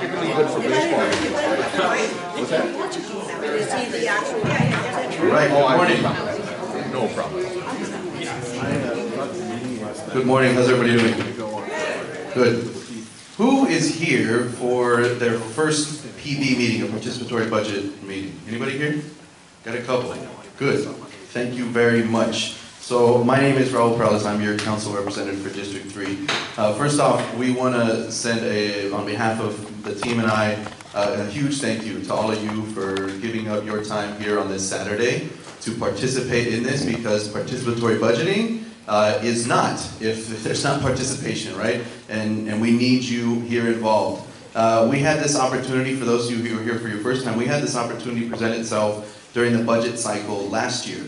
particularly good for baseball. What's that? Right, good morning. No problem. Good morning, how's everybody doing? Good. Who is here for their first PB meeting, a participatory budget meeting? Anybody here? Got a couple. Good. Thank you very much. So my name is Raul Perales. I'm your council representative for District 3. First off, we want to send on behalf of the team and I, a huge thank you to all of you for giving up your time here on this Saturday to participate in this, because participatory budgeting is not if there's not participation, right? And we need you here involved. We had this opportunity, for those of you who are here for your first time, we had this opportunity present itself during the budget cycle last year.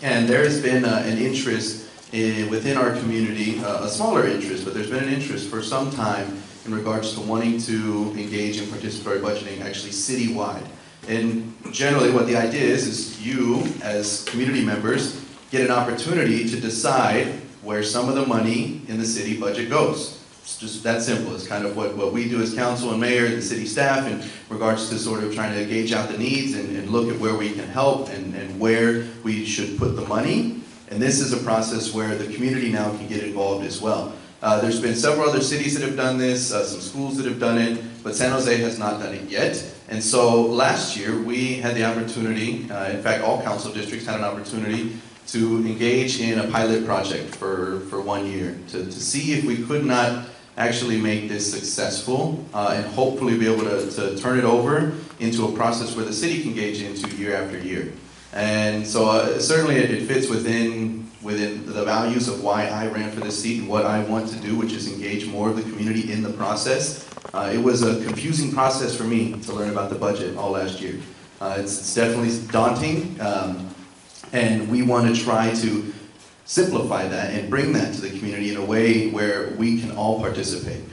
And there has been an interest within our community, a smaller interest, but there's been an interest for some time in regards to wanting to engage in participatory budgeting, actually citywide. And generally what the idea is you, as community members, get an opportunity to decide where some of the money in the city budget goes. It's just that simple. It's kind of what we do as council and mayor and the city staff in regards to sort of trying to gauge out the needs and look at where we can help and where we should put the money. And this is a process where the community now can get involved as well. There's been several other cities that have done this, some schools that have done it, but San Jose has not done it yet. And so last year we had the opportunity, in fact all council districts had an opportunity to engage in a pilot project for 1 year to see if we could not actually make this successful and hopefully be able to turn it over into a process where the city can engage into year after year. And so certainly it fits within the values of why I ran for this seat and what I want to do, which is engage more of the community in the process. It was a confusing process for me to learn about the budget all last year. It's definitely daunting, and we want to try to simplify that and bring that to the community in a way where we can all participate.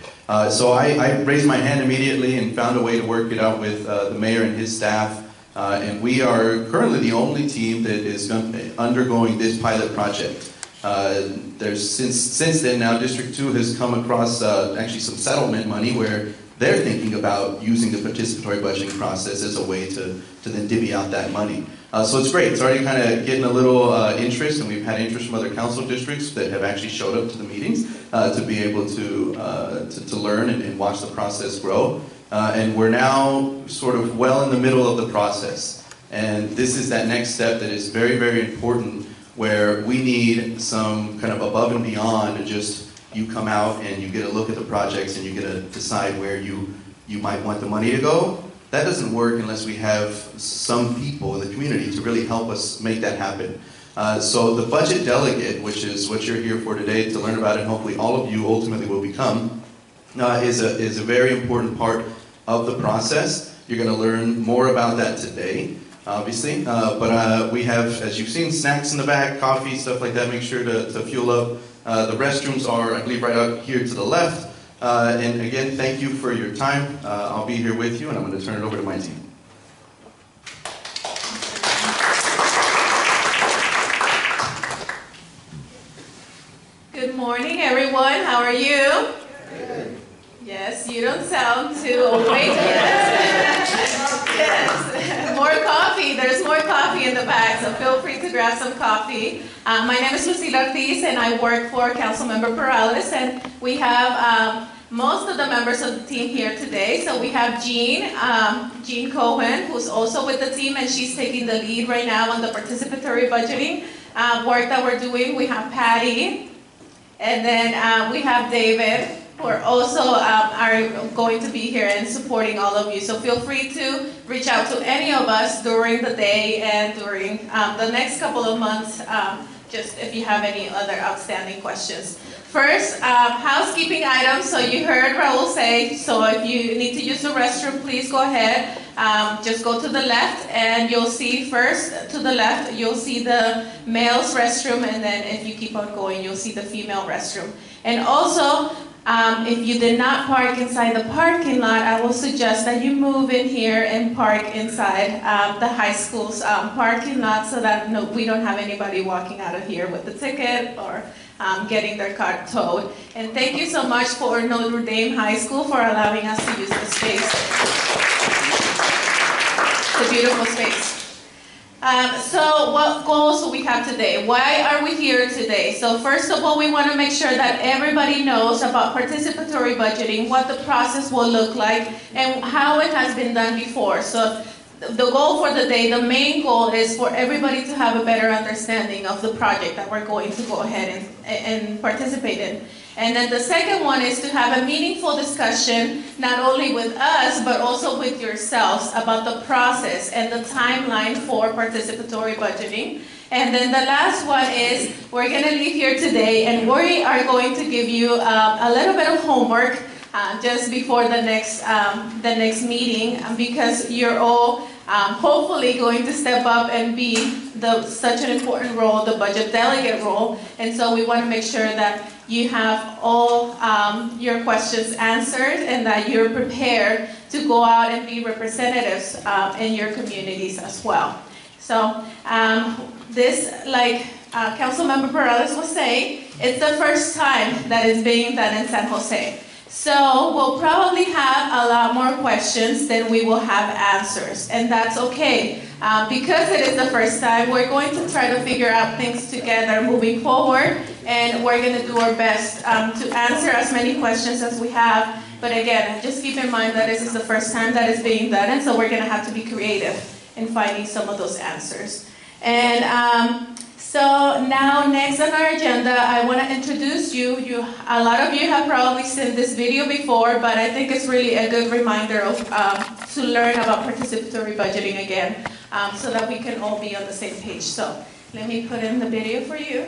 So I raised my hand immediately and found a way to work it out with the mayor and his staff. And we are currently the only team that is undergoing this pilot project. Since then now, District 2 has come across actually some settlement money where they're thinking about using the participatory budgeting process as a way to then divvy out that money. So it's great. It's already kind of getting a little interest, and we've had interest from other council districts that have actually showed up to the meetings to be able to learn and watch the process grow. And we're now sort of well in the middle of the process. And this is that next step that is very, very important, where we need some kind of above and beyond just you come out and you get a look at the projects and you get to decide where you might want the money to go. That doesn't work unless we have some people in the community to really help us make that happen. So the budget delegate, which is what you're here for today to learn about, and hopefully all of you ultimately will become, is a very important part of the process. You're going to learn more about that today, obviously. But we have, as you've seen, snacks in the back, coffee, stuff like that. Make sure to fuel up. The restrooms are, I believe, right out here to the left. And again, thank you for your time. I'll be here with you, and I'm going to turn it over to my team. Good morning, everyone. How are you? Good. Yes, you don't sound too awake yet. Yes, more coffee. There's more coffee in the back, so feel free to grab some coffee. My name is Lucila Ortiz, and I work for Councilmember Perales, and we have most of the members of the team here today. So we have Jean Cohen, who's also with the team, and she's taking the lead right now on the participatory budgeting work that we're doing. We have Patty, and then we have David, who are also are going to be here and supporting all of you. So feel free to reach out to any of us during the day and during the next couple of months, just if you have any other outstanding questions. First, housekeeping items. So you heard Raul say, so if you need to use the restroom, please go ahead. Just go to the left, and you'll see first to the left, you'll see the male's restroom, and then if you keep on going, you'll see the female restroom. And also, if you did not park inside the parking lot, I will suggest that you move in here and park inside the high school's parking lot, so that we don't have anybody walking out of here with a ticket or getting their car towed. And thank you so much for Notre Dame High School for allowing us to use the space. It's a beautiful space. So what goals do we have today? Why are we here today? So first of all, we want to make sure that everybody knows about participatory budgeting, what the process will look like, and how it has been done before. So the goal for the day, the main goal is for everybody to have a better understanding of the project that we're going to go ahead and participate in. And then the second one is to have a meaningful discussion, not only with us, but also with yourselves about the process and the timeline for participatory budgeting. And then the last one is we're going to leave here today and we are going to give you a little bit of homework just before the next meeting, because you're all hopefully going to step up and be such an important role, the budget delegate role. And so we want to make sure that you have all your questions answered and that you're prepared to go out and be representatives in your communities as well. So this, like Councilmember Perales was saying, it's the first time that it's being done in San Jose. So we'll probably have a lot more questions than we will have answers, and that's okay. Because it is the first time, we're going to try to figure out things together moving forward, and we're going to do our best to answer as many questions as we have. But again, just keep in mind that this is the first time that it's being done, and so we're going to have to be creative in finding some of those answers. And so now next on our agenda, I want to introduce you. A lot of you have probably seen this video before, but I think it's really a good reminder of to learn about participatory budgeting again, so that we can all be on the same page. So let me put in the video for you.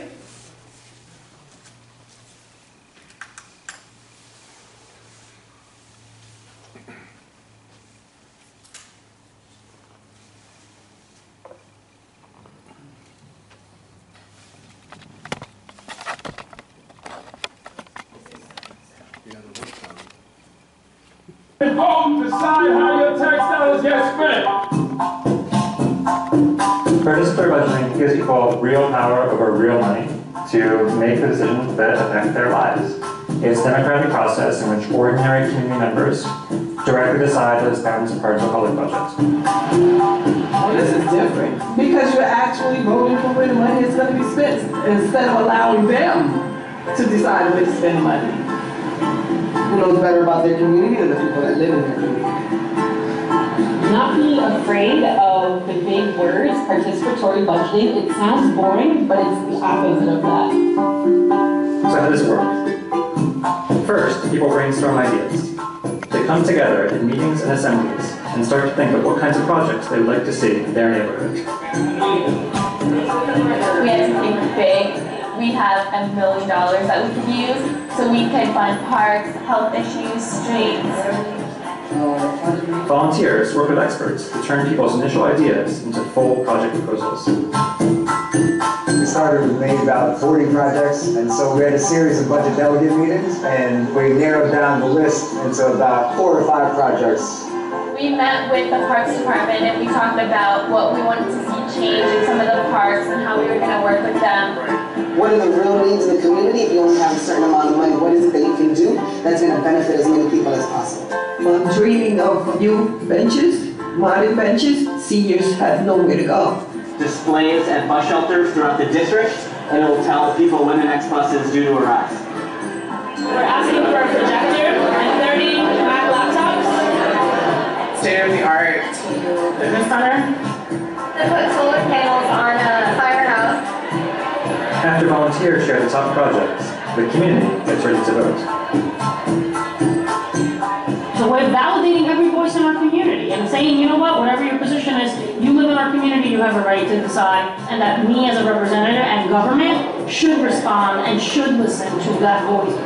Vote, decide how your tax dollars get spent. Participatory budgeting gives people real power over real money to make the decisions that affect their lives. It's a democratic process in which ordinary community members directly decide what is spent as part of the public budget. Well, this is different because you're actually voting for where the money is going to be spent instead of allowing them to decide where to spend money. Who knows better about their community than the people that live in their community? Not be afraid of the big words, participatory budgeting. It sounds boring, but it's the opposite of that. So how does it work? First, people brainstorm ideas. They come together in meetings and assemblies and start to think of what kinds of projects they would like to see in their neighborhood. We had to think big. We have $1 million that we could use, so we could fund parks, health issues, streets. Volunteers work with experts to turn people's initial ideas into full project proposals. We started with maybe about 40 projects, and so we had a series of budget delegate meetings, and we narrowed down the list into about 4 or 5 projects. We met with the Parks Department and we talked about what we wanted to see change in some of the parks and how we were going to work with them. What are the real needs in the community? If you only have a certain amount of money, what is it that you can do that's going to benefit as many people as possible? I'm dreaming of new benches, modern benches. Seniors have nowhere to go. Displays at bus shelters throughout the district, and it will tell people when the next bus is due to arrive. We're asking for a projector and 30 Mac laptops. State-of-the-art Fitness center. To put solar panels on a firehouse. After volunteers share the top projects, the community gets ready to vote. So we're validating every voice in our community and saying, you know what, whatever your position is, you live in our community, you have a right to decide, and that me as a representative and government should respond and should listen to that voice.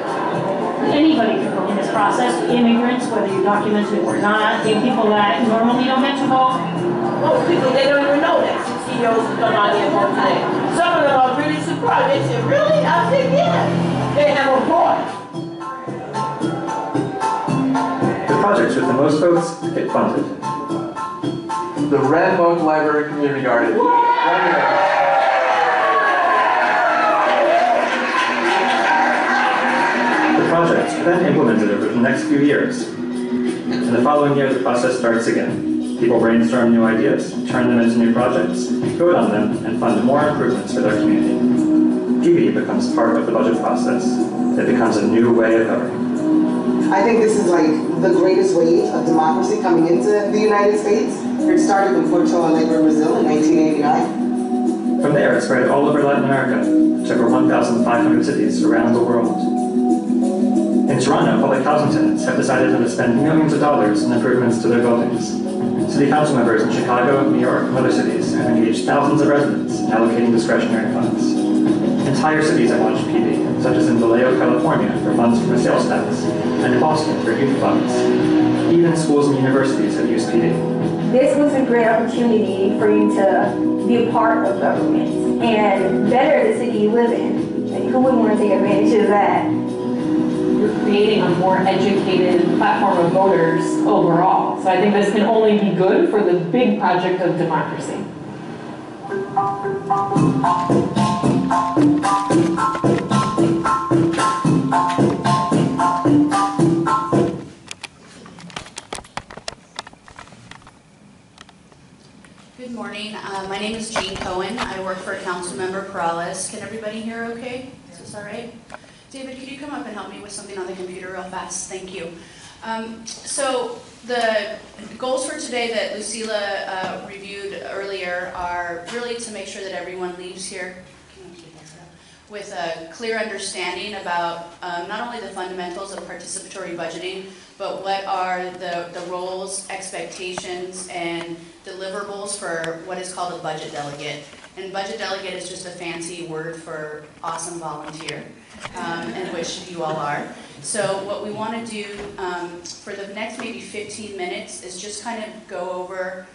Anybody can vote in this process, immigrants, whether you're documented or not, the people that normally don't get to vote. Most people, they don't even know that. CEOs come out here and vote today. Some of them are really surprised. They say, really? I said, yeah. They have a voice. The projects with the most votes get funded. The Red Book Library Community Garden. then implemented over the next few years. In the following year, the process starts again. People brainstorm new ideas, turn them into new projects, vote on them, and fund more improvements for their community. PB becomes part of the budget process. It becomes a new way of governing. I think this is like the greatest wave of democracy coming into the United States. It started in Porto Alegre, Brazil in 1989. From there, it spread all over Latin America to over 1,500 cities around the world. In Toronto, public housing tenants have decided how to spend millions of dollars in improvements to their buildings. City council members in Chicago, New York, and other cities have engaged thousands of residents in allocating discretionary funds. Entire cities have launched PB, such as in Vallejo, California, for funds from a sales tax, and in Boston for youth funds. Even schools and universities have used PB. This was a great opportunity for you to be a part of government and better the city you live in. Like, who wouldn't want to take advantage of that? You're creating a more educated platform of voters overall. So I think this can only be good for the big project of democracy. Good morning. My name is Jean Cohen. I work for Councilmember Perales. Can everybody hear okay? Is this all right? David, could you come up and help me with something on the computer real fast? Thank you. So the goals for today that Lucila reviewed earlier are really to make sure that everyone leaves here with a clear understanding about not only the fundamentals of participatory budgeting, but what are the roles, expectations, and deliverables for what is called a budget delegate. And budget delegate is just a fancy word for awesome volunteer, and which you all are. So what we want to do for the next maybe 15 minutes is just kind of go over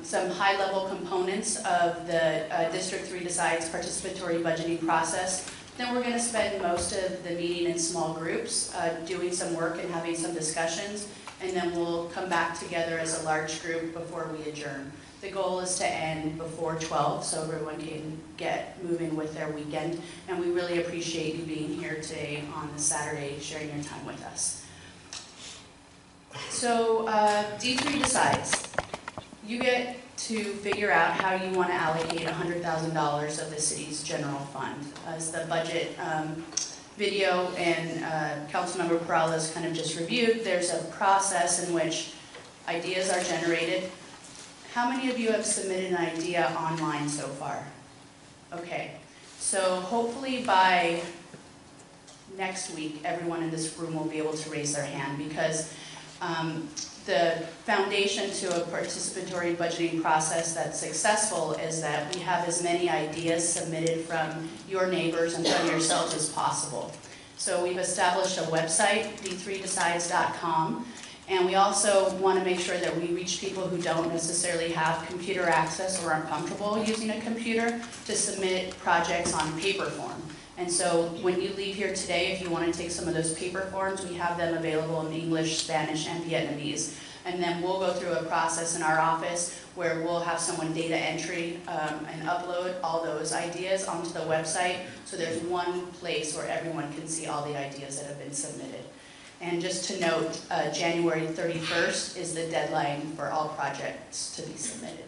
some high-level components of the District 3 Decides participatory budgeting process. Then we're going to spend most of the meeting in small groups, doing some work and having some discussions, and then we'll come back together as a large group before we adjourn. The goal is to end before 12, so everyone can get moving with their weekend, and we really appreciate you being here today on this Saturday, sharing your time with us. So D3 Decides. You get to figure out how you want to allocate $100,000 of the city's general fund. As the budget video and Councilmember Perales kind of just reviewed, there's a process in which ideas are generated. How many of you have submitted an idea online so far? Okay, so hopefully by next week, everyone in this room will be able to raise their hand, because the foundation to a participatory budgeting process that's successful is that we have as many ideas submitted from your neighbors and from yourselves as possible. So we've established a website, d3decides.com, and we also want to make sure that we reach people who don't necessarily have computer access or aren't comfortable using a computer to submit projects on paper form. And so when you leave here today, if you want to take some of those paper forms, we have them available in English, Spanish, and Vietnamese. And then we'll go through a process in our office where we'll have someone data entry and upload all those ideas onto the website. So there's one place where everyone can see all the ideas that have been submitted. And just to note, January 31st is the deadline for all projects to be submitted.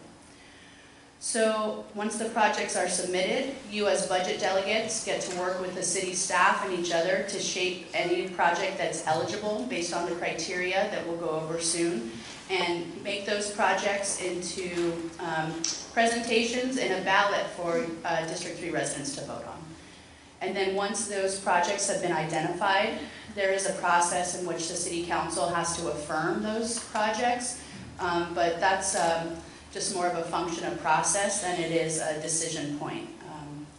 So once the projects are submitted, you as budget delegates get to work with the city staff and each other to shape any project that's eligible based on the criteria that we'll go over soon, and make those projects into presentations and a ballot for District 3 residents to vote on. And then once those projects have been identified, there is a process in which the City Council has to affirm those projects, but that's just more of a function of process than it is a decision point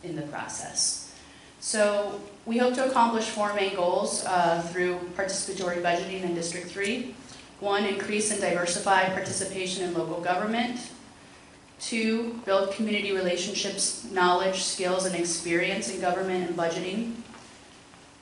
in the process. So we hope to accomplish 4 main goals through participatory budgeting in District 3. 1, increase and diversify participation in local government. 2, build community relationships, knowledge, skills, and experience in government and budgeting.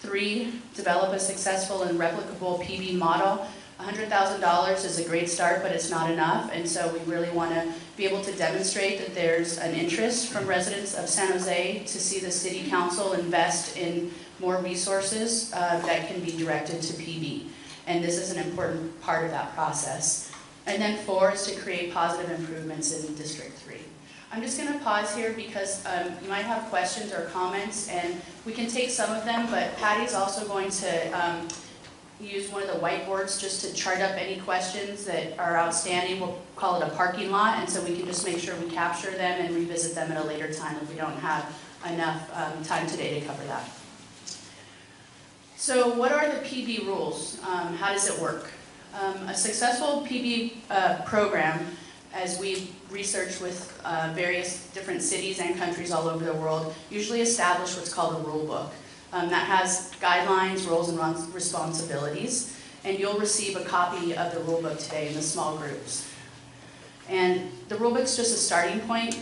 3, develop a successful and replicable PB model $100,000 is a great start, but it's not enough, and so we really want to be able to demonstrate that there's an interest from residents of San Jose to see the city council invest in more resources that can be directed to PB. And this is an important part of that process. And then 4 is to create positive improvements in District 3. I'm just going to pause here because you might have questions or comments, and we can take some of them, but Patty's also going to use one of the whiteboards just to chart up any questions that are outstanding. We'll call it a parking lot, and so we can just make sure we capture them and revisit them at a later time if we don't have enough time today to cover that. So what are the PB rules? How does it work? A successful PB program, as we've researched with various different cities and countries all over the world, usually establish what's called a rule book. That has guidelines, roles, and responsibilities, and you'll receive a copy of the rule book today in the small groups. And the rule book's just a starting point.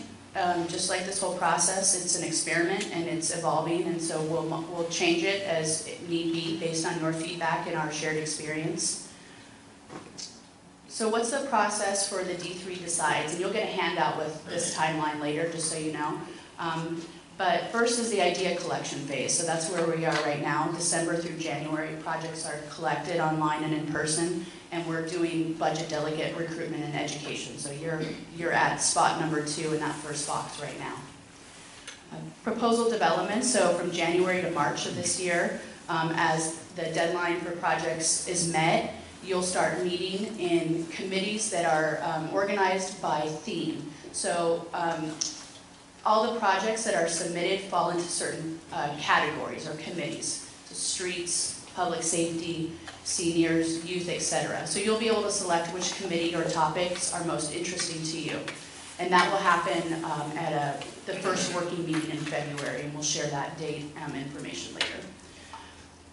Just like this whole process, it's an experiment and it's evolving, and so we'll change it as it need be based on your feedback and our shared experience. So what's the process for the D3 Decides? And you'll get a handout with this timeline later, just so you know. But first is the idea collection phase. So that's where we are right now. December through January, projects are collected online and in person, and we're doing budget delegate recruitment and education. So you're at spot number 2 in that first box right now. Proposal development, so from January to March of this year, as the deadline for projects is met, you'll start meeting in committees that are organized by theme. So all the projects that are submitted fall into certain categories or committees. So streets, public safety, seniors, youth, etc. So you'll be able to select which committee or topics are most interesting to you. And that will happen at the first working meeting in February, and we'll share that date information later.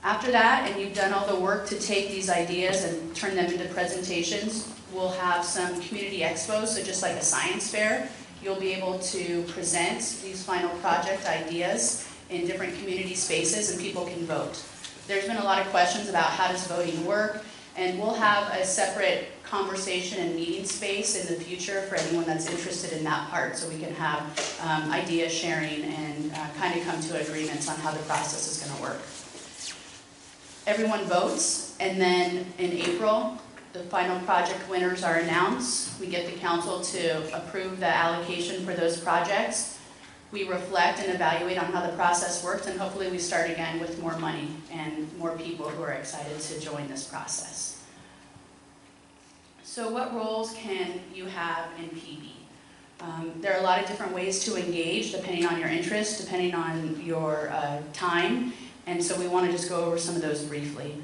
After that, and you've done all the work to take these ideas and turn them into presentations, we'll have some community expos, so just like a science fair, you'll be able to present these final project ideas in different community spaces and people can vote. There's been a lot of questions about how does voting work, and we'll have a separate conversation and meeting space in the future for anyone that's interested in that part, so we can have idea sharing and kind of come to agreements on how the process is going to work. Everyone votes, and then in April, the final project winners are announced. We get the council to approve the allocation for those projects. We reflect and evaluate on how the process works, and hopefully we start again with more money and more people who are excited to join this process. So what roles can you have in PB? There are a lot of different ways to engage depending on your interest, depending on your time, and so we want to just go over some of those briefly.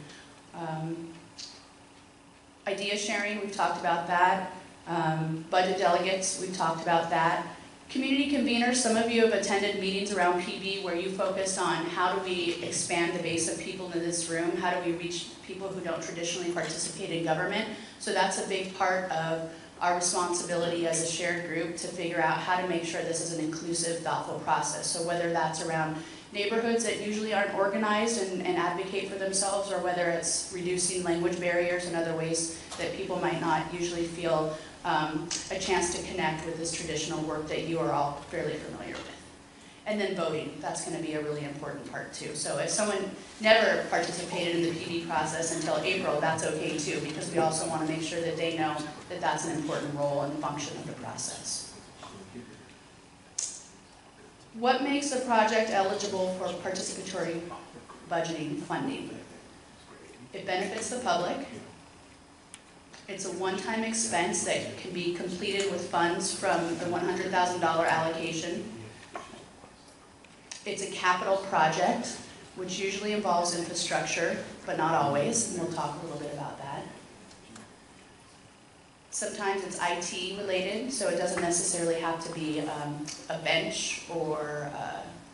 Idea sharing, we've talked about that. Budget delegates, we've talked about that. Community conveners, some of you have attended meetings around PB where you focused on how do we expand the base of people in this room, how do we reach people who don't traditionally participate in government. So that's a big part of our responsibility as a shared group to figure out how to make sure this is an inclusive, thoughtful process. So whether that's around neighborhoods that usually aren't organized and advocate for themselves, or whether it's reducing language barriers and other ways that people might not usually feel a chance to connect with this traditional work that you are all fairly familiar with. And then voting, that's going to be a really important part too. So if someone never participated in the PB process until April, that's okay too, because we also want to make sure that they know that that's an important role and function of the process. What makes a project eligible for participatory budgeting funding? It benefits the public. It's a one-time expense that can be completed with funds from the $100,000 allocation. It's a capital project, which usually involves infrastructure, but not always, and we'll talk a little bit about that. Sometimes it's IT related, so it doesn't necessarily have to be a bench or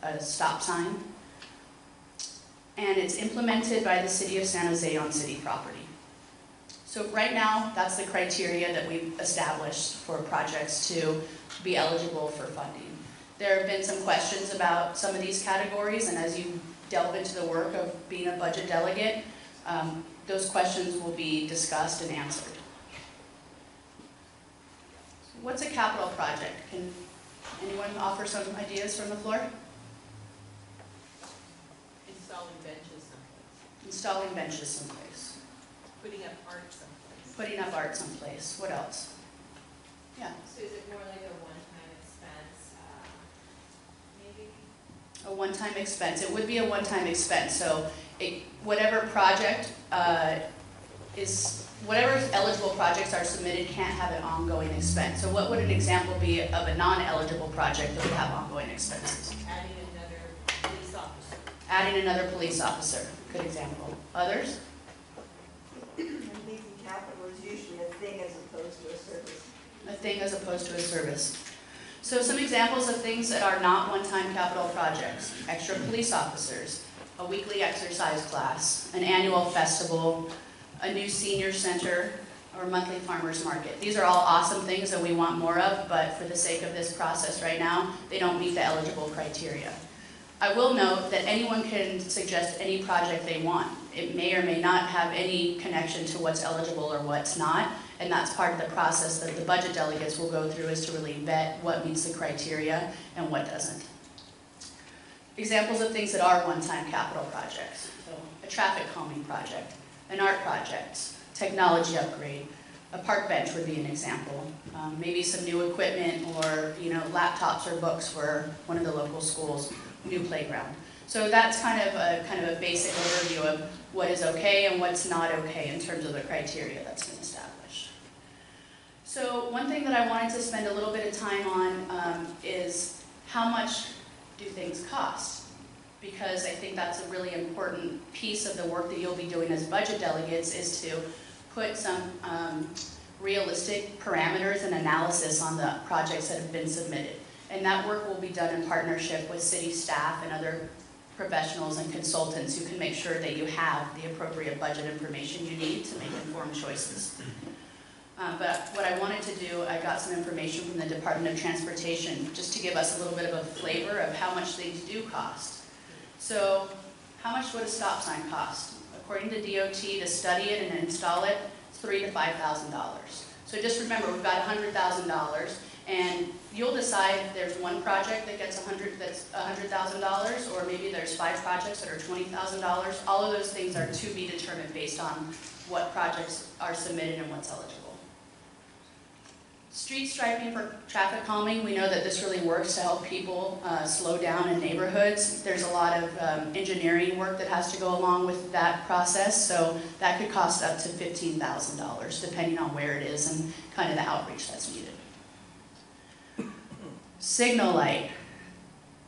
a stop sign. And it's implemented by the City of San Jose on city property. So right now, that's the criteria that we've established for projects to be eligible for funding. There have been some questions about some of these categories, and as you delve into the work of being a budget delegate, those questions will be discussed and answered. What's a capital project? Can anyone offer some ideas from the floor? Installing benches someplace. Installing benches someplace. Putting up art someplace. Putting up art someplace. What else? Yeah. So is it more like a one-time expense, maybe? A one-time expense. It would be a one-time expense. So whatever project whatever eligible projects are submitted can't have an ongoing expense. So what would an example be of a non-eligible project that would have ongoing expenses? Adding another police officer. Adding another police officer. Good example. Others? And thinking capital is usually a thing as opposed to a service. A thing as opposed to a service. So some examples of things that are not one-time capital projects. Extra police officers, a weekly exercise class, an annual festival, a new senior center, or a monthly farmers market. These are all awesome things that we want more of, but for the sake of this process right now, they don't meet the eligible criteria. I will note that anyone can suggest any project they want. It may or may not have any connection to what's eligible or what's not, and that's part of the process that the budget delegates will go through, is to really vet what meets the criteria and what doesn't. Examples of things that are one-time capital projects. So a traffic calming project, an art project, technology upgrade, a park bench would be an example. Maybe some new equipment, or laptops or books for one of the local schools, new playground. So that's kind of a basic overview of what is okay and what's not okay in terms of the criteria that's been established. So one thing that I wanted to spend a little bit of time on is how much do things cost? Because I think that's a really important piece of the work that you'll be doing as budget delegates, is to put some realistic parameters and analysis on the projects that have been submitted. And that work will be done in partnership with city staff and other professionals and consultants who can make sure that you have the appropriate budget information you need to make informed choices. But what I wanted to do, I got some information from the Department of Transportation just to give us a little bit of a flavor of how much things do cost. So how much would a stop sign cost? According to DOT, to study it and install it, it's $3,000 to $5,000. So just remember, we've got $100,000, and you'll decide if there's one project that gets that's $100,000, or maybe there's 5 projects that are $20,000. All of those things are to be determined based on what projects are submitted and what's eligible. Street striping for traffic calming, we know that this really works to help people slow down in neighborhoods. There's a lot of engineering work that has to go along with that process, so that could cost up to $15,000 depending on where it is and kind of the outreach that's needed. Signal light,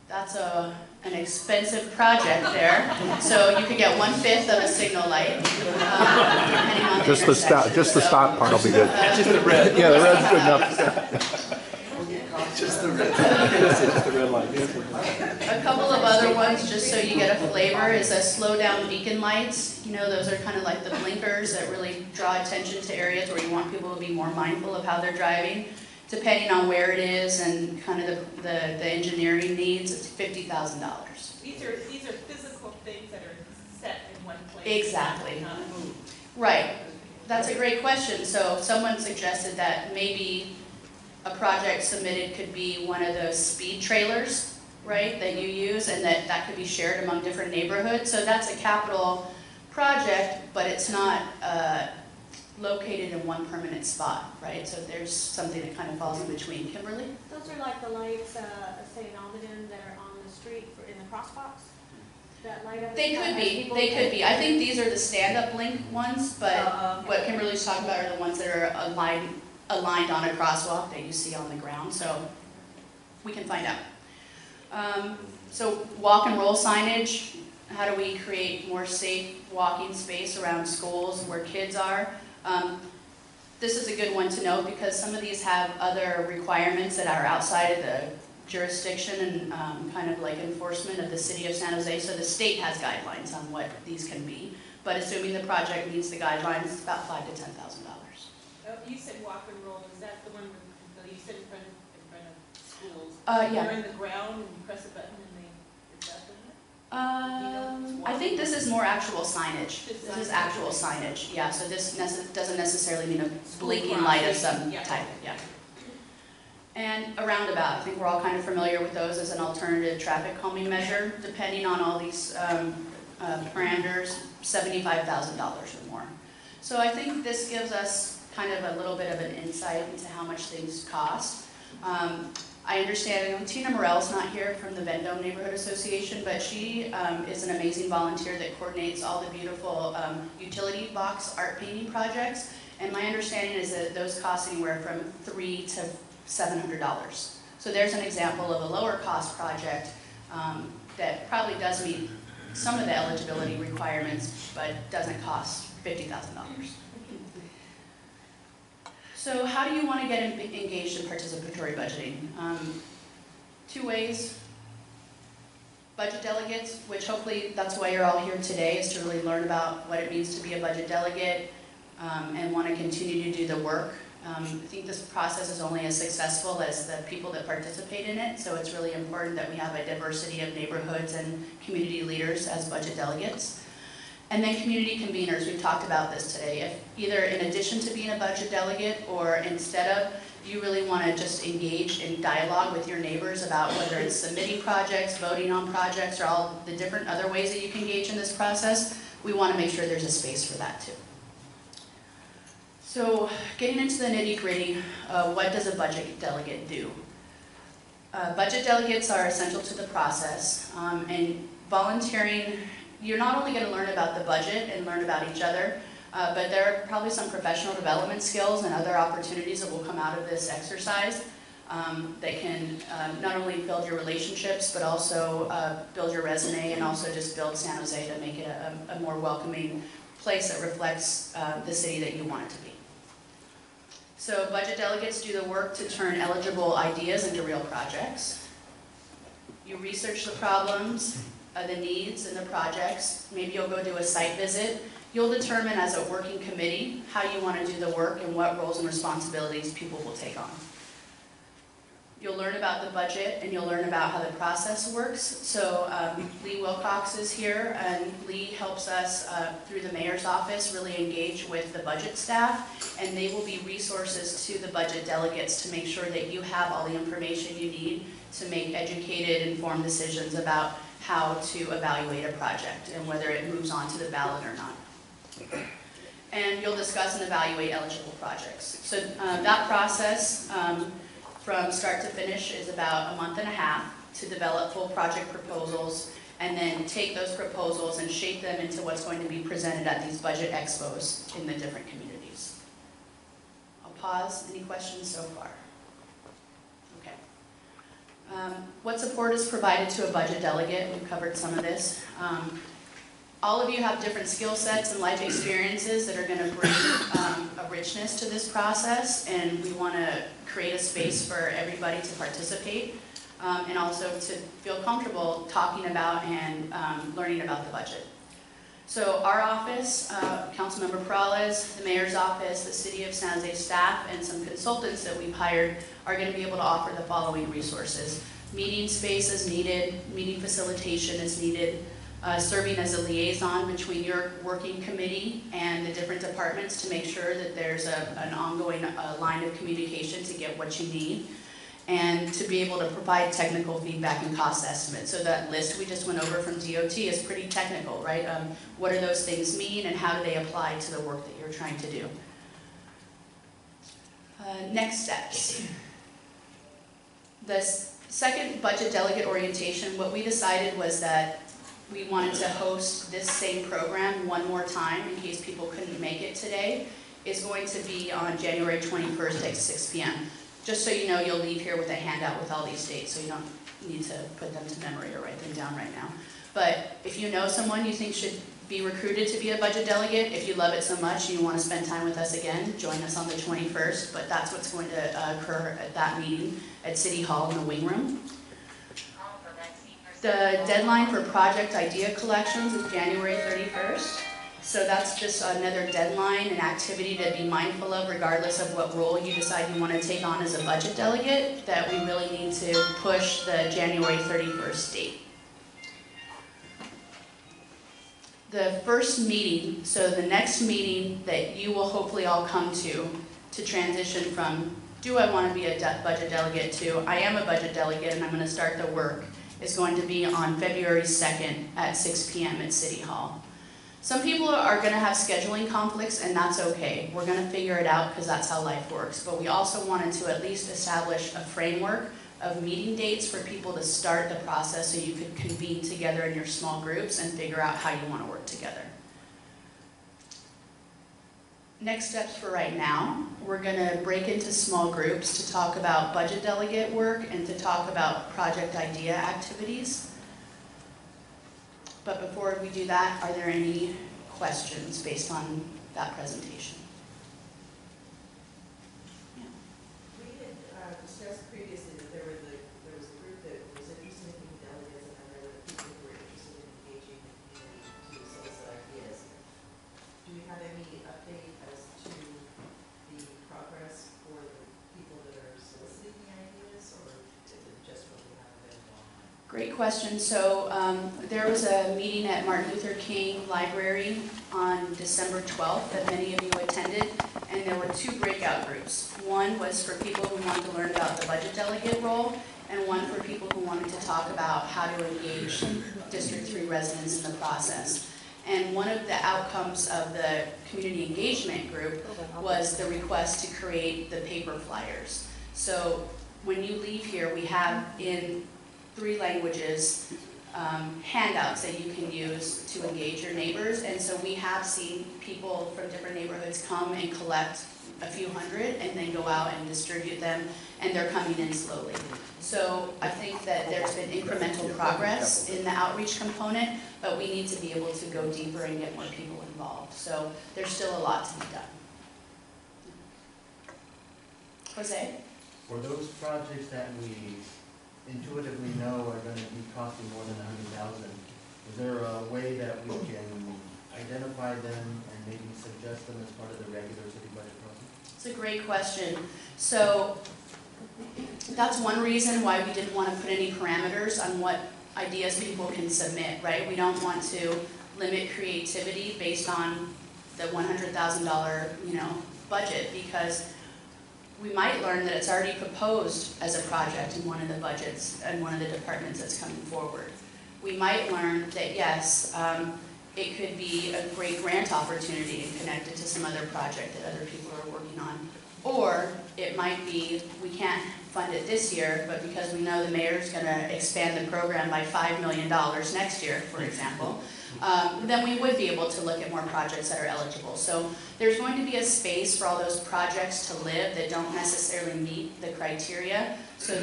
that's an expensive project there, so you could get 1/5 of a signal light, depending on Just the stop part will be good. Just the red. Yeah, the red's good enough. Just the red. Just the red light. A couple of other ones, just so you get a flavor, is a slow down beacon lights. Those are kind of like the blinkers that really draw attention to areas where you want people to be more mindful of how they're driving. Depending on where it is and kind of the engineering needs, it's $50,000. These are physical things that are set in one place. Exactly. Right. That's a great question. So someone suggested that maybe a project submitted could be one of those speed trailers, right, that you use, and that could be shared among different neighborhoods. So that's a capital project, but it's not located in one permanent spot, right? So there's something that kind of falls in between. Kimberly? Those are like the lights, say in Almaden, that are on the street in the crosswalks? That light up? They could be. They could be. I think these are the stand-up link ones, but what Kimberly's talking about are the ones that are aligned on a crosswalk that you see on the ground. So we can find out. So walk and roll signage. How do we create more safe walking space around schools where kids are? This is a good one to note because some of these have other requirements that are outside of the jurisdiction and kind of like enforcement of the city of San Jose. So the state has guidelines on what these can be. But assuming the project meets the guidelines, it's about $5,000 to $10,000. Oh, you said walk and roll. Is that the one that you said in front of schools? Yeah. They're in the ground and you press a button and is that the one? I think this is more actual signage. This is actual signage, yeah, so this doesn't necessarily mean a blinking light of some type, yeah. And a roundabout, I think we're all kind of familiar with those as an alternative traffic calming measure. Depending on all these parameters, $75,000 or more. So I think this gives us kind of a little bit of an insight into how much things cost. I understand Tina Morell's not here from the Vendome Neighborhood Association, but she is an amazing volunteer that coordinates all the beautiful utility box art painting projects. And my understanding is that those cost anywhere from $300 to $700. So there's an example of a lower cost project that probably does meet some of the eligibility requirements, but doesn't cost $50,000. So how do you want to get engaged in participatory budgeting? Two ways. Budget delegates, which hopefully that's why you're all here today, is to really learn about what it means to be a budget delegate and want to continue to do the work. I think this process is only as successful as the people that participate in it, so it's really important that we have a diversity of neighborhoods and community leaders as budget delegates. And then community conveners, we've talked about this today. If either in addition to being a budget delegate or instead of, you really want to just engage in dialogue with your neighbors about whether it's submitting projects, voting on projects, or all the different other ways that you can engage in this process, we want to make sure there's a space for that too. So getting into the nitty-gritty, what does a budget delegate do? Budget delegates are essential to the process, and volunteering, you're not only going to learn about the budget and learn about each other, but there are probably some professional development skills and other opportunities that will come out of this exercise that can not only build your relationships, but also build your resume and also just build San Jose to make it a more welcoming place that reflects the city that you want it to be. So budget delegates do the work to turn eligible ideas into real projects. You research the problems, the needs and the projects. Maybe you'll go do a site visit. You'll determine as a working committee how you want to do the work and what roles and responsibilities people will take on. You'll learn about the budget and you'll learn about how the process works. So Lee Wilcox is here, and Lee helps us through the mayor's office really engage with the budget staff, and they will be resources to the budget delegates to make sure that you have all the information you need to make educated, informed decisions about how to evaluate a project and whether it moves on to the ballot or not. And you'll discuss and evaluate eligible projects. So that process from start to finish is about a month and a half to develop full project proposals and then take those proposals and shape them into what's going to be presented at these budget expos in the different communities. I'll pause. Any questions so far? What support is provided to a budget delegate? We've covered some of this. All of you have different skill sets and life experiences that are going to bring a richness to this process, and we want to create a space for everybody to participate and also to feel comfortable talking about and learning about the budget. So our office, Councilmember Peralez, the Mayor's office, the City of San Jose staff, and some consultants that we've hired are going to be able to offer the following resources. Meeting space is needed, meeting facilitation is needed, serving as a liaison between your working committee and the different departments to make sure that there's an ongoing line of communication to get what you need, and to be able to provide technical feedback and cost estimates. So that list we just went over from DOT is pretty technical, right? What do those things mean and how do they apply to the work that you're trying to do? Next steps. The second budget delegate orientation, what we decided was that we wanted to host this same program one more time in case people couldn't make it today. Is going to be on January 21st at 6 p.m. Just so you know, you'll leave here with a handout with all these dates, so you don't need to put them to memory or write them down right now. But if you know someone you think should be recruited to be a budget delegate, if you love it so much and you want to spend time with us again, join us on the 21st, but that's what's going to occur at that meeting at City Hall in the wing room. The deadline for project idea collections is January 31st. So that's just another deadline and activity to be mindful of regardless of what role you decide you want to take on as a budget delegate, that we really need to push the January 31st date. the first meeting, so the next meeting that you will hopefully all come to transition from, do I want to be a budget delegate to, I am a budget delegate and I'm going to start the work, is going to be on February 2nd at 6 p.m. at City Hall. Some people are going to have scheduling conflicts, and that's okay. We're going to figure it out because that's how life works. But we also wanted to at least establish a framework of meeting dates for people to start the process so you could convene together in your small groups and figure out how you want to work together. Next steps for right now, we're going to break into small groups to talk about budget delegate work and to talk about project idea activities. But before we do that, are there any questions based on that presentation? We had discussed previously that there was a group that was interested in being delegates, and then there were people who were interested in engaging the community to solicit ideas. Do we have any update as to the progress for the people that are soliciting the ideas, or is it just what we have available online? Great question. So there was a meeting at Martin Luther King Library on December 12th that many of you attended, and there were two breakout groups. One was for people who wanted to learn about the budget delegate role, and one for people who wanted to talk about how to engage District 3 residents in the process. And one of the outcomes of the community engagement group was the request to create the paper flyers. So when you leave here, we have in 3 languages handouts that you can use to engage your neighbors. And so we have seen people from different neighborhoods come and collect a few hundred and then go out and distribute them, and they're coming in slowly. So I think that there's been incremental progress in the outreach component, but we need to be able to go deeper and get more people involved. So there's still a lot to be done. Jose? For those projects that we intuitively know are going to be costing more than $100,000, is there a way that we can identify them and maybe suggest them as part of the regular city budget process? It's a great question. So that's one reason why we didn't want to put any parameters on what ideas people can submit, right? We don't want to limit creativity based on the $100,000, budget, because we might learn that it's already proposed as a project in one of the budgets and one of the departments that's coming forward. We might learn that yes, it could be a great grant opportunity and connected to some other project that other people are working on. Or it might be, we can't fund it this year, but because we know the mayor's going to expand the program by $5 million next year, for example, then we would be able to look at more projects that are eligible. So there's going to be a space for all those projects to live that don't necessarily meet the criteria. So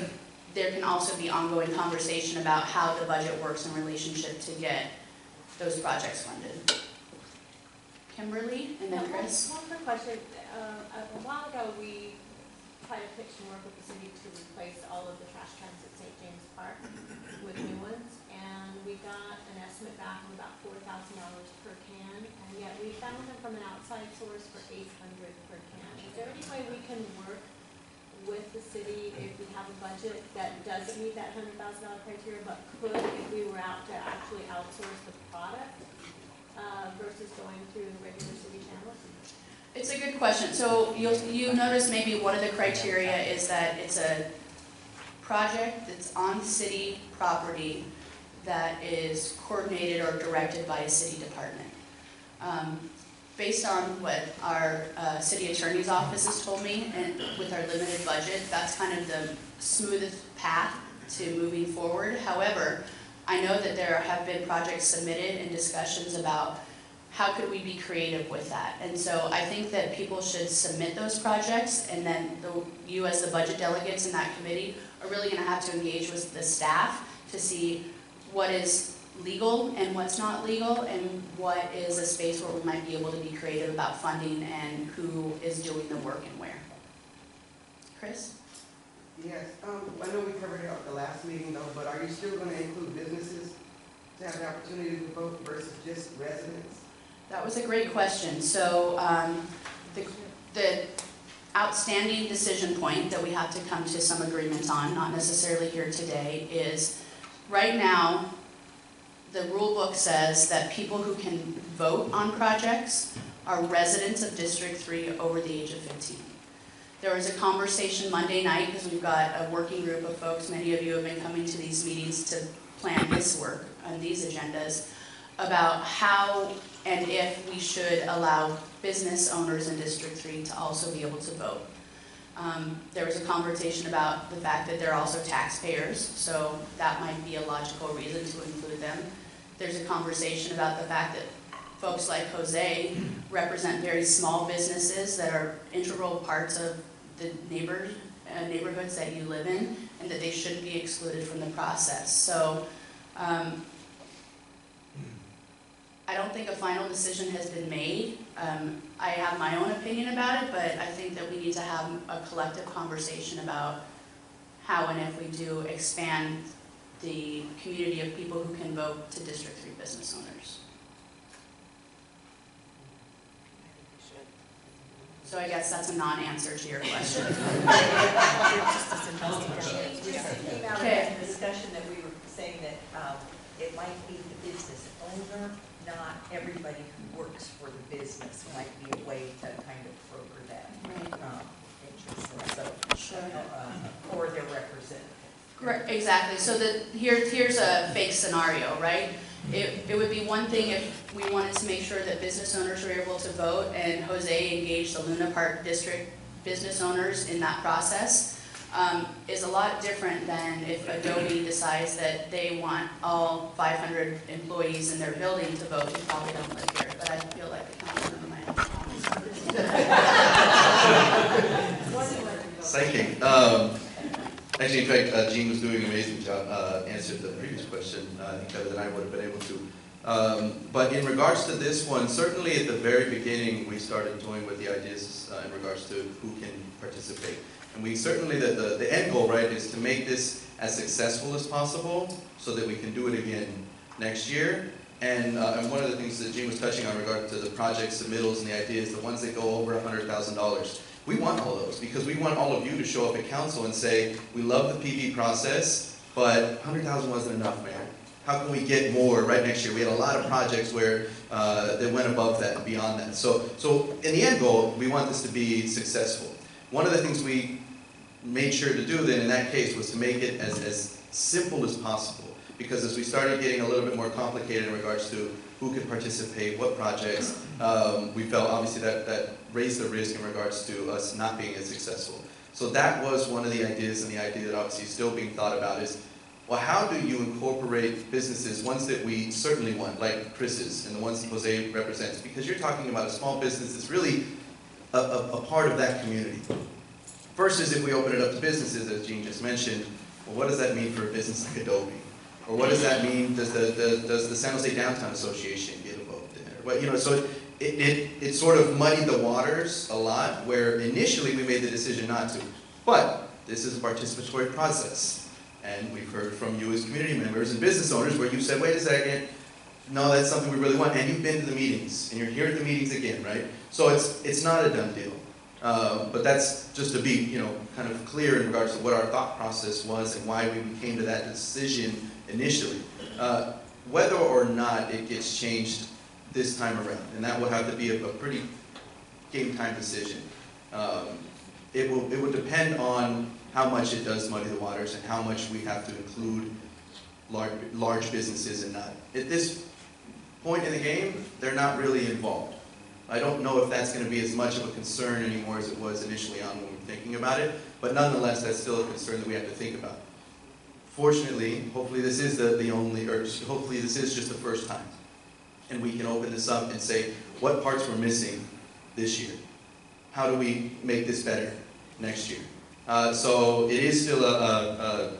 there can also be ongoing conversation about how the budget works in relationship to get those projects funded. Kimberly and then Chris. One quick question. A while ago, we tried to pitch some work with the city to replace all of the trash cans at St. James Park with new ones, and we got an estimate back of about $4,000 per can, and yet we found them from an outside source for $800 per can. Is there any way we can work with the city if we have a budget that doesn't meet that $100,000 criteria, but could if we were out to actually outsource the product versus going through the regular city channels? It's a good question. So you notice maybe one of the criteria is that it's a project that's on city property that is coordinated or directed by a city department. Based on what our city attorney's office has told me, and with our limited budget, that's kind of the smoothest path to moving forward. However, I know that there have been projects submitted and discussions about how could we be creative with that. And so I think that people should submit those projects, and then you as the budget delegates in that committee are really going to have to engage with the staff to see what is legal and what's not legal, and what is a space where we might be able to be creative about funding and who is doing the work and where. Chris? Yes, I know we covered it at the last meeting though, but are you still going to include businesses to have the opportunity to vote versus just residents? That was a great question. So the outstanding decision point that we have to come to some agreement on, not necessarily here today, is right now the rule book says that people who can vote on projects are residents of District 3 over the age of 15. There was a conversation Monday night, because we've got a working group of folks, many of you have been coming to these meetings to plan this work on these agendas, about how and if we should allow business owners in District 3 to also be able to vote. There was a conversation about the fact that they're also taxpayers, so that might be a logical reason to include them. There's a conversation about the fact that folks like Jose represent very small businesses that are integral parts of the neighborhoods that you live in, and that they shouldn't be excluded from the process. So I don't think a final decision has been made. I have my own opinion about it, but I think that we need to have a collective conversation about how and if we do expand the community of people who can vote to District 3 business owners. So I guess that's a non-answer to your question. It came out in the discussion that we were saying that it might be the business owner, not everybody who works for the business might be a way to kind of broker that interest. So, or their representative. Correct, exactly. So here's a fake scenario, right? It would be one thing if we wanted to make sure that business owners were able to vote, and Jose engaged the Luna Park District business owners in that process. Is a lot different than if Adobe decides that they want all 500 employees in their building to vote who probably don't live here, but I feel like the councilman might have Psychic. Actually, in fact, Jean was doing an amazing job, answered the previous question, I think better than I would have been able to. But in regards to this one, certainly at the very beginning, we started toying with the ideas in regards to who can participate. And we certainly, the end goal, right, is to make this as successful as possible so that we can do it again next year. And one of the things that Jean was touching on in regard to the project submittals and the ideas, the ones that go over $100,000. We want all those because we want all of you to show up at council and say, we love the PB process, but 100,000 wasn't enough, man. How can we get more right next year? We had a lot of projects where they went above that and beyond that. So in the end goal, we want this to be successful. One of the things we made sure to do then in that case was to make it as simple as possible. Because as we started getting a little bit more complicated in regards to who could participate, what projects, we felt obviously that raised the risk in regards to us not being as successful. So that was one of the ideas, and the idea that obviously is still being thought about is, well, how do you incorporate businesses, ones that we certainly want, like Chris's and the ones that Jose represents, because you're talking about a small business that's really a part of that community. Versus if we open it up to businesses, as Jean just mentioned, well, what does that mean for a business like Adobe? Or what does that mean, does the San Jose Downtown Association get involved in it? Well, you know, so it sort of muddied the waters a lot, where initially we made the decision not to. But this is a participatory process. And we've heard from you as community members and business owners where you said, wait a second, no, that's something we really want. And you've been to the meetings, and you're here at the meetings again, right? So it's not a done deal. But that's just to be, you know, kind of clear in regards to what our thought process was and why we came to that decision initially. Whether or not it gets changed this time around, and that will have to be a pretty game time decision. It will depend on how much it does muddy the waters and how much we have to include large businesses and not. At this point in the game, they're not really involved. I don't know if that's going to be as much of a concern anymore as it was initially on when we were thinking about it, but nonetheless, that's still a concern that we have to think about. Fortunately, hopefully this is hopefully this is just the first time. And we can open this up and say, what parts were missing this year? How do we make this better next year? So it is still a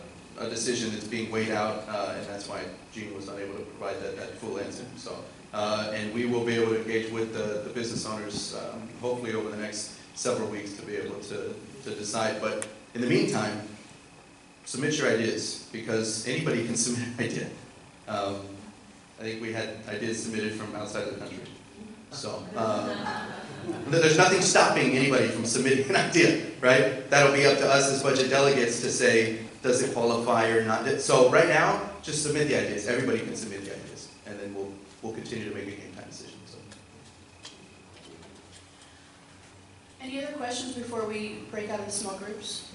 decision that's being weighed out, and that's why Jean was unable to provide that full answer. So, and we will be able to engage with the business owners, hopefully over the next several weeks to be able to decide. But in the meantime, submit your ideas, because anybody can submit an idea. I think we had ideas submitted from outside of the country. So there's nothing stopping anybody from submitting an idea, right? That'll be up to us as budget delegates to say, does it qualify or not? So right now, just submit the ideas. Everybody can submit the ideas. we'll continue to make a game time decision. So. Any other questions before we break out into small groups?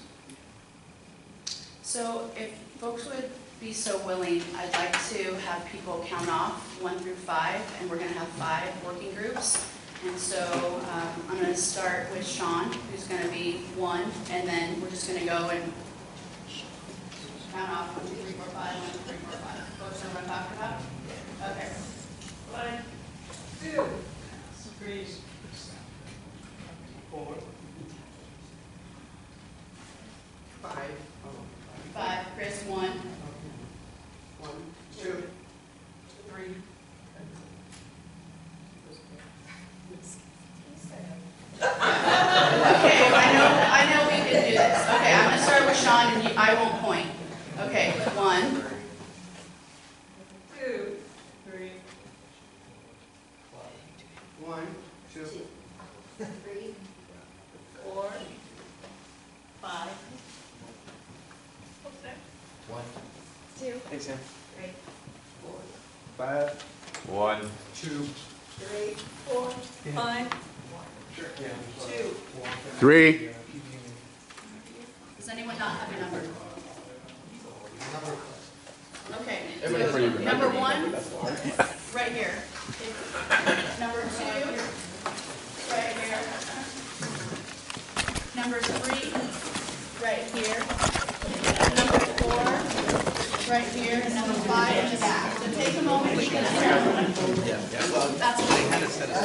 So if folks would be so willing, I'd like to have people count off 1 through 5, and we're going to have 5 working groups. And so I'm going to start with Sean, who's going to be 1, and then we're just going to go and count off 1, 2, 3, 4, 5, 1, 2, 3, 4, 5. Folks know what I'm talking about? Okay. 1, 2, 3, 4, 5. 5. Chris, 1. 1, 2, 3. Okay, I know we can do this. Okay, I'm going to start with Sean, and I won't point. Okay, 1, 2, 3. 1, 2, 3, 4, 5. 1. 2. Hey, Sam. 3, 4, 5. 1. 2. 3, 4, 5. Sure. Yeah. 2. 3. Does anyone not have a number? Okay, Everybody so number 1, right here. Number 2, right here. Number 3, right here. Number 4, right here. And number 5 in the back. So take a moment to get started. That's what they kind of set us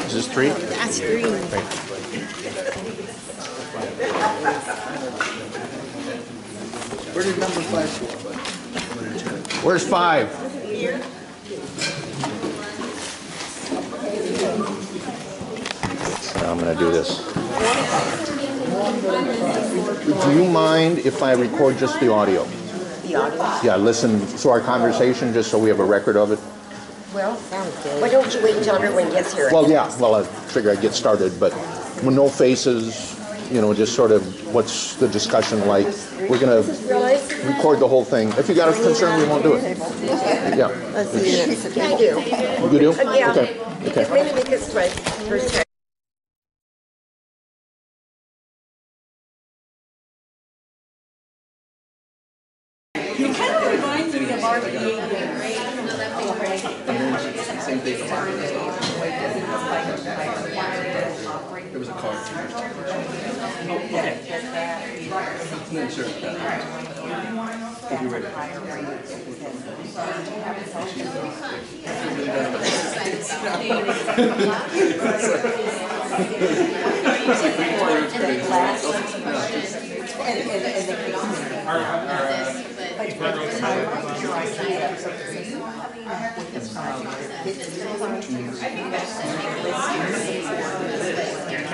Is this 3? That's 3. Where did number 5 go? Where's 5? Here. I'm going to do this. Do you mind if I record just the audio? The audio? Yeah, listen to our conversation just so we have a record of it. Well, sounds good. Why don't you wait until everyone gets here? Well, yeah, well, I figure I'd get started, but with no faces, you know, just sort of what's the discussion like. We're going to record the whole thing. If you got a concern, we won't do it. Yeah. Let's see. I do. You do? Yeah. Okay. Because maybe because it's my first time. You kind of remind me of our Same thing for Mark. There was a card. No, sure. If you're ready.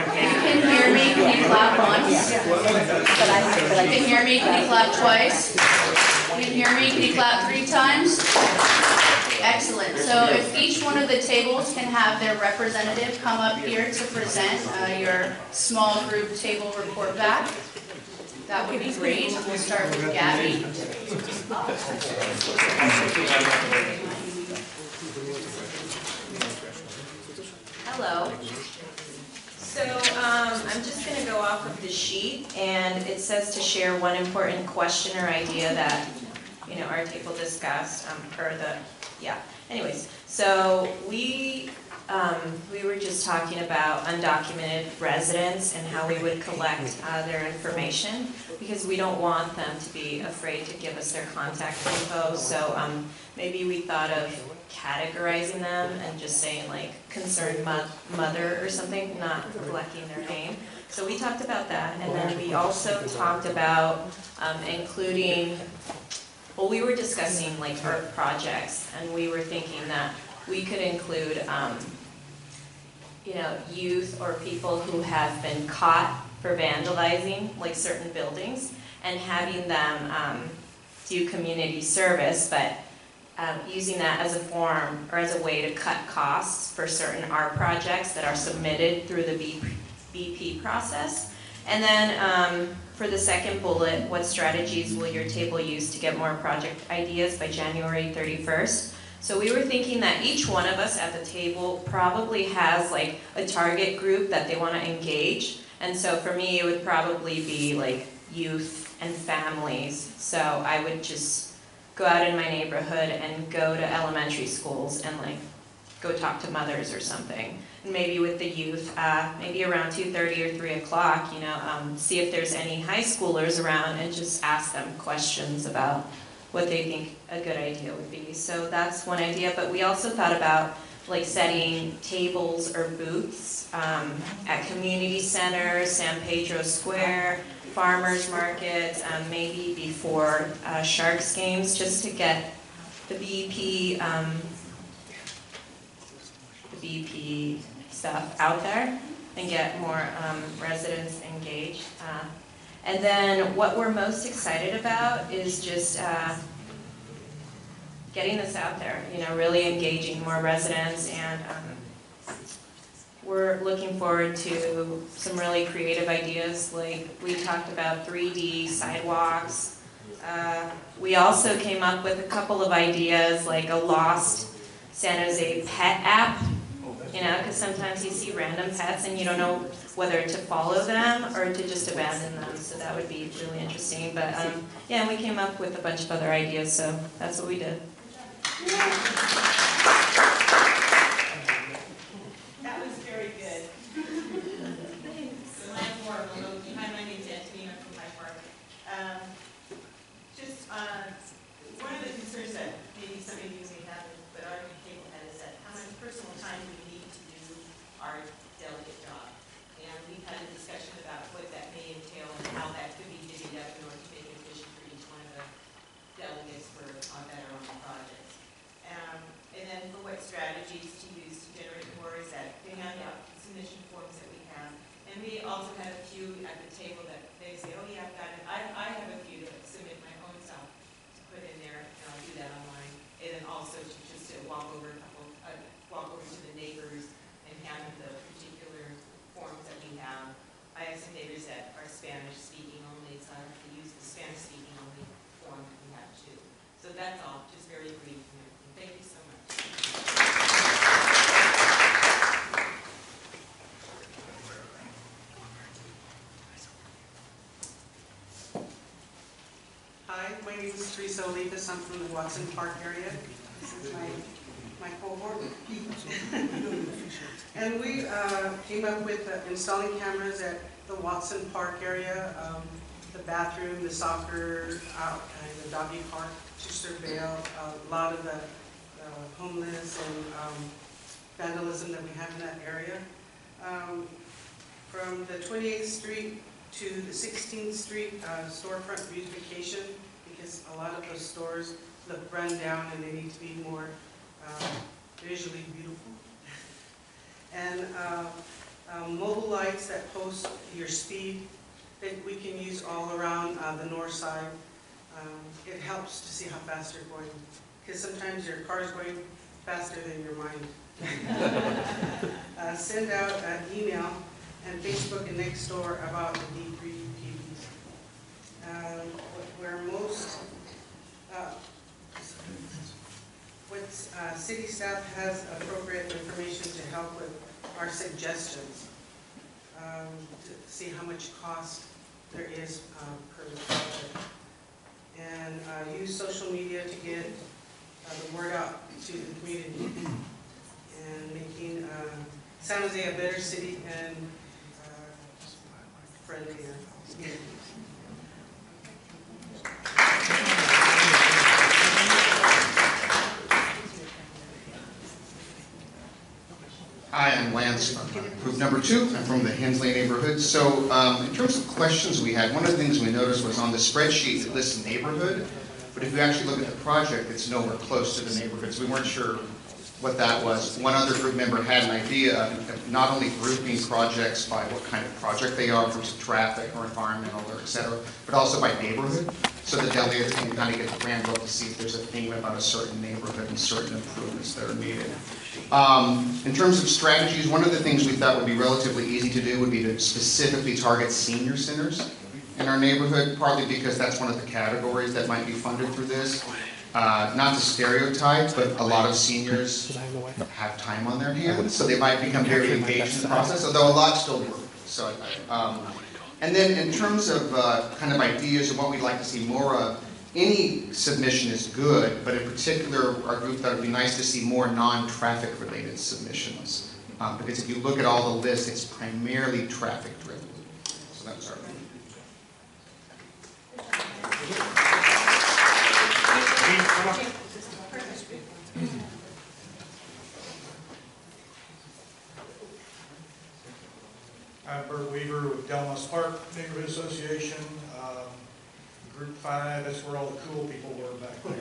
Can you hear me? Can you clap once? Can you hear me? Can you clap twice? Can you hear me? Can you clap 3 times? Excellent. So if each one of the tables can have their representative come up here to present your small group table report back, that would be great. We'll start with Gabby. Hello. So I'm just going to go off of the sheet, and it says to share one important question or idea that, you know, our table discussed Anyways, so we were just talking about undocumented residents and how we would collect their information, because we don't want them to be afraid to give us their contact info. So maybe we thought of categorizing them and just saying like concerned mother or something, not collecting their name. So we talked about that, and then we also talked about including, well, we were discussing like art projects, and we were thinking that we could include you know, youth or people who have been caught for vandalizing like certain buildings, and having them do community service, but using that as a form or as a way to cut costs for certain art projects that are submitted through the BP process. And then for the second bullet, what strategies will your table use to get more project ideas by January 31st? So we were thinking that each one of us at the table probably has like a target group that they want to engage. And so for me, it would probably be like youth and families. So I would just go out in my neighborhood and go to elementary schools and like go talk to mothers or something. And maybe with the youth, maybe around 2:30 or 3 o'clock, you know, see if there's any high schoolers around and just ask them questions about what they think a good idea would be. So that's one idea, but we also thought about like setting tables or booths at community centers, San Pedro Square, farmers markets, maybe before Sharks games, just to get the BP stuff out there and get more residents engaged. And then what we're most excited about is just getting this out there, you know, really engaging more residents, and we're looking forward to some really creative ideas. Like we talked about 3D sidewalks. We also came up with a couple of ideas like a lost San Jose pet app, you know, because sometimes you see random pets and you don't know whether to follow them or to just abandon them. So that would be really interesting. But yeah, and we came up with a bunch of other ideas, so that's what we did. That was very good. So hi, my name's Antonina from High Park. One of the concerns that maybe some of you may have, but our table had, is that how much personal time we need to do our delegate job. And we've had a discussion about what that may entail and how that could be divvied up in order to make it efficient for each one of the delegates that are on the projects. And then for what strategies to use to generate more, is that they have the submission forms that we have. And we also have a few at the table that they say, oh yeah, I've got it. I have a few to submit my own self to put in there, and I'll do that online. And then also to just walk over to the neighbors and hand them the particular forms that we have. I have some neighbors that are Spanish speaking only, so I have to use the Spanish speaking only form that we have too. So that's all, just very brief. Thank you so much. Hi, my name is Teresa Olivas. I'm from the Watson Park area. This is my cohort. And we came up with installing cameras at the Watson Park area, the bathroom, the soccer, and the doggy park, to surveil a lot of the homeless and vandalism that we have in that area. From the 28th Street to the 16th Street storefront beautification, because a lot of those stores look run down and they need to be more visually beautiful. And mobile lights that post your speed that we can use all around the north side. It helps to see how fast you're going, because sometimes your car is going faster than your mind. Send out an email and Facebook and Nextdoor about the D3 PBs. City staff has appropriate information to help with our suggestions, to see how much cost there is per project. And use social media to get the word out to the community, and making San Jose a better city and friendlier. Hi, I'm Lance from group number 2. I'm from the Hensley neighborhood. So in terms of questions we had, one of the things we noticed was on the spreadsheet it lists neighborhood, but if you actually look at the project, it's nowhere close to the neighborhood. So we weren't sure what that was. One other group member had an idea of not only grouping projects by what kind of project they are, in terms of traffic or environmental or et cetera, but also by neighborhood. so the delegate can kind of get the grand look to see if there's a theme about a certain neighborhood and certain improvements that are needed. In terms of strategies, one of the things we thought would be relatively easy to do would be to specifically target senior centers in our neighborhood, partly because that's one of the categories that might be funded through this. Not to stereotype, but a lot of seniors have time on their hands, so they might become very engaged in the process, although a lot still work. So, and then in terms of kind of ideas and what we'd like to see more of, any submission is good, but in particular, our group thought it would be nice to see more non-traffic related submissions. Because if you look at all the lists, it's primarily traffic driven. So that's our view. I'm Bert Weaver with Delmas Park Neighborhood Association. Group 5, that's where all the cool people were back there.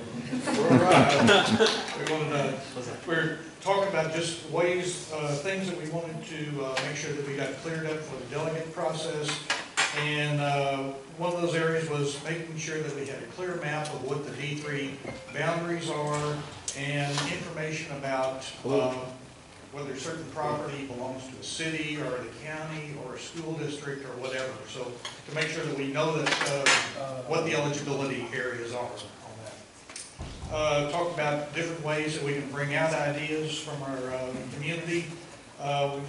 We're talking about just ways, things that we wanted to make sure that we got cleared up for the delegate process. And one of those areas was making sure that we had a clear map of what the D3 boundaries are and information about whether certain property belongs to a city or the county or a school district or whatever. So to make sure that we know that what the eligibility areas are on that. Talk about different ways that we can bring out ideas from our community. A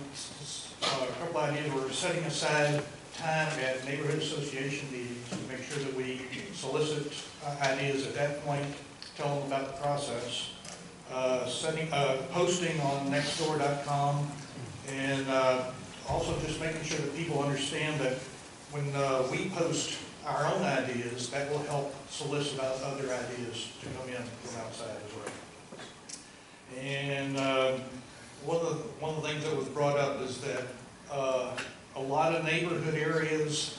couple ideas, we're setting aside time at neighborhood association meetings to make sure that we solicit ideas at that point, tell them about the process. Posting on nextdoor.com, and also just making sure that people understand that when we post our own ideas, that will help solicit other ideas to come in from outside as well. And one of the things that was brought up is that a lot of neighborhood areas,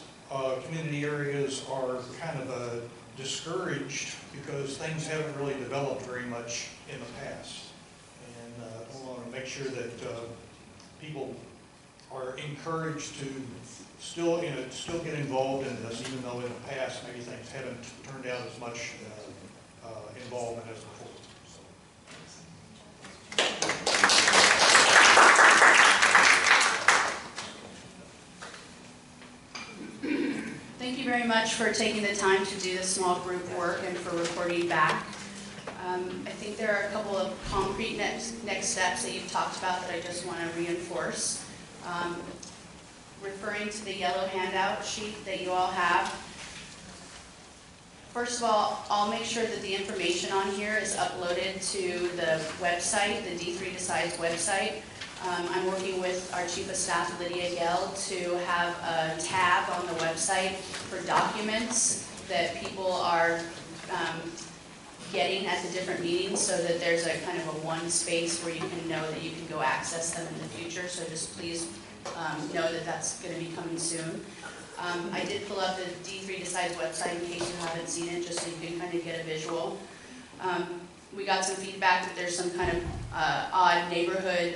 community areas are kind of discouraged because things haven't really developed very much in the past. And I want to make sure that people are encouraged to still get involved in this, even though in the past maybe things haven't turned out as much involvement as before. Thank you very much for taking the time to do this small group work and for reporting back. I think there are a couple of concrete next steps that you've talked about that I just want to reinforce. Referring to the yellow handout sheet that you all have. First of all, I'll make sure that the information on here is uploaded to the website, the D3 Decides website. I'm working with our Chief of Staff, Lydia Gell, to have a tab on the website for documents that people are getting at the different meetings, so that there's a kind of a one space where you can know that you can go access them in the future. So just please know that that's going to be coming soon. I did pull up the D3 Decides website in case you haven't seen it, just so you can kind of get a visual. We got some feedback that there's some kind of odd neighborhood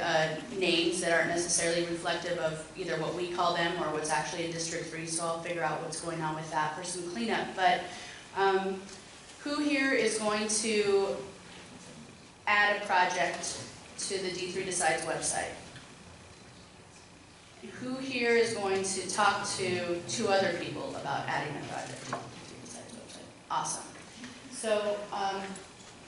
names that aren't necessarily reflective of either what we call them or what's actually in District 3, so I'll figure out what's going on with that for some cleanup. But who here is going to add a project to the D3 Decides website? Who here is going to talk to 2 other people about adding a project to the D3 Decides website? Awesome. So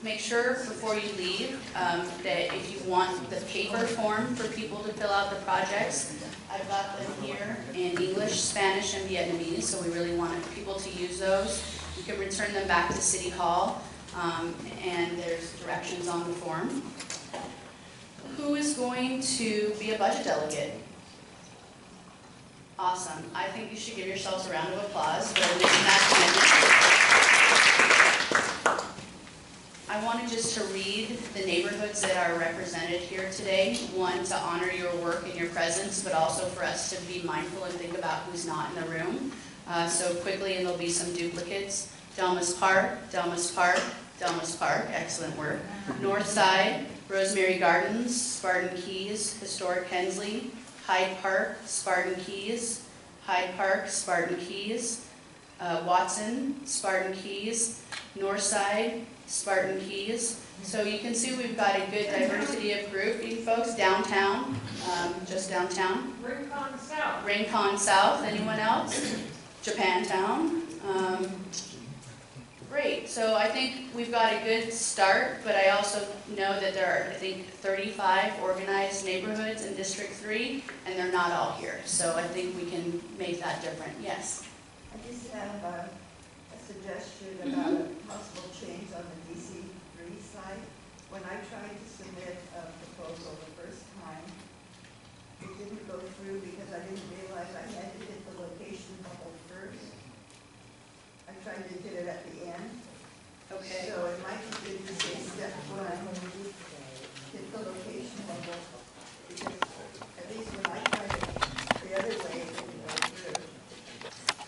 make sure before you leave that if you want the paper form for people to fill out the projects, I've got them here in English, Spanish, and Vietnamese, so we really want people to use those. You can return them back to City Hall, and there's directions on the form. Who is going to be a budget delegate? Awesome. I think you should give yourselves a round of applause for making that commitment. I wanted just to read the neighborhoods that are represented here today. One, to honor your work and your presence, but also for us to be mindful and think about who's not in the room. So quickly, and there'll be some duplicates. Delmas Park, Delmas Park, Delmas Park, excellent work. North Side, Rosemary Gardens, Spartan Keys, Historic Hensley, Hyde Park, Spartan Keys, Hyde Park, Spartan Keys, Watson, Spartan Keys, Northside, Spartan Keys. So you can see we've got a good diversity of grouping folks. Downtown, just downtown. Rincon South. Rincon South, anyone else? Japantown. Great, so I think we've got a good start, but I also know that there are, I think, 35 organized neighborhoods in District 3, and they're not all here. So I think we can make that different. Yes? I just have a suggestion about a possible change on the DC3 side. When I tried to submit a proposal the first time, it didn't go through because I didn't realize I had to hit the location bubble first. I tried to hit it at the end. Okay. So it might be good to say step one, hit the location bubble, because at least when I tried it the other way, it didn't go through.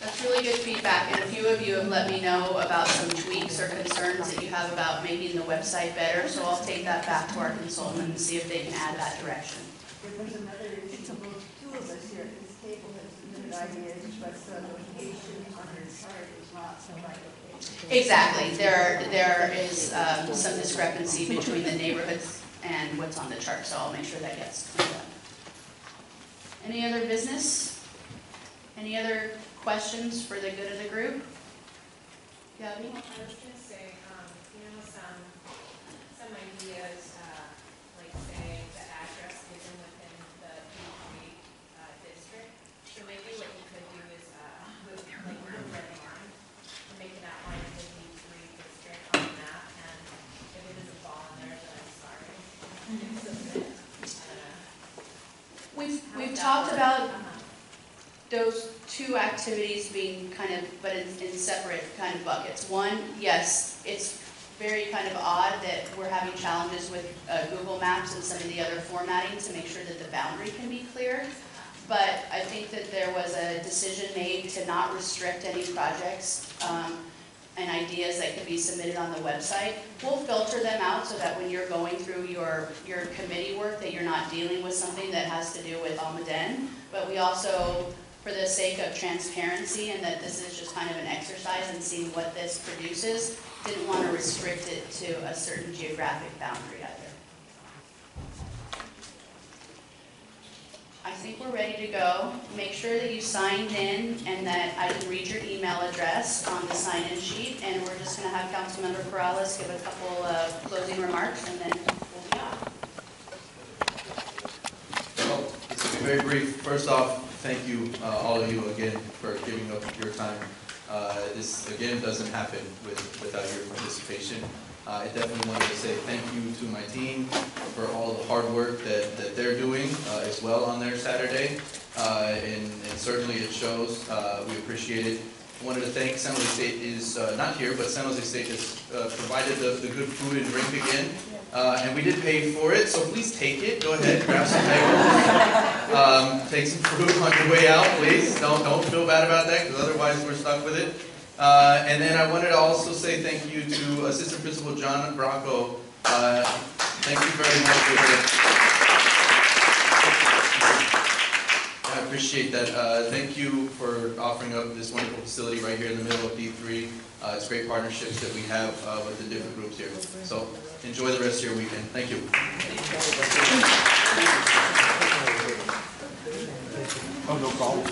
That's really good feedback, and a few of you have let me know about some tweaks or concerns that you have about making the website better, so I'll take that back to our consultant and see if they can add that direction. There's another issue. Two of us here at this table have submitted ideas, but the location on your chart is not the right location. Exactly, there is some discrepancy between the neighborhoods and what's on the chart, so I'll make sure that gets cleaned up. Any other business? Any other questions for the good of the group? Gabby? I was going to say, some ideas, like say the address isn't within the D3 district. So maybe what you could do is put a red line and make an outline of the D3 district on the map. And if it doesn't fall in there, then I'm sorry. We've talked about those two activities being kind of, but in separate kind of buckets. One, yes, it's very kind of odd that we're having challenges with Google Maps and some of the other formatting to make sure that the boundary can be clear. But I think that there was a decision made to not restrict any projects and ideas that could be submitted on the website. We'll filter them out so that when you're going through your committee work that you're not dealing with something that has to do with Almaden. But we also, for the sake of transparency and that this is just kind of an exercise in seeing what this produces, didn't want to restrict it to a certain geographic boundary either. I think we're ready to go. Make sure that you signed in and that I can read your email address on the sign-in sheet, and we're just going to have Councilmember Corrales give a couple of closing remarks and then we'll be off. Well, this will be very brief. First off, thank you, all of you, again, for giving up your time. This, again, doesn't happen without your participation. I definitely wanted to say thank you to my team for all the hard work that they're doing as well on their Saturday. And certainly it shows. We appreciate it. I wanted to thank San Jose State is not here, but San Jose State has provided the good food and drink again. And we did pay for it, so please take it. Go ahead, grab some mango. Take some fruit on your way out, please. Don't feel bad about that, because otherwise we're stuck with it. And then I wanted to also say thank you to Assistant Principal John Bracco. Thank you very much for that. I appreciate that. Thank you for offering up this wonderful facility right here in the middle of D3. It's great partnerships that we have with the different groups here. So enjoy the rest of your weekend. Thank you. Oh, no problem.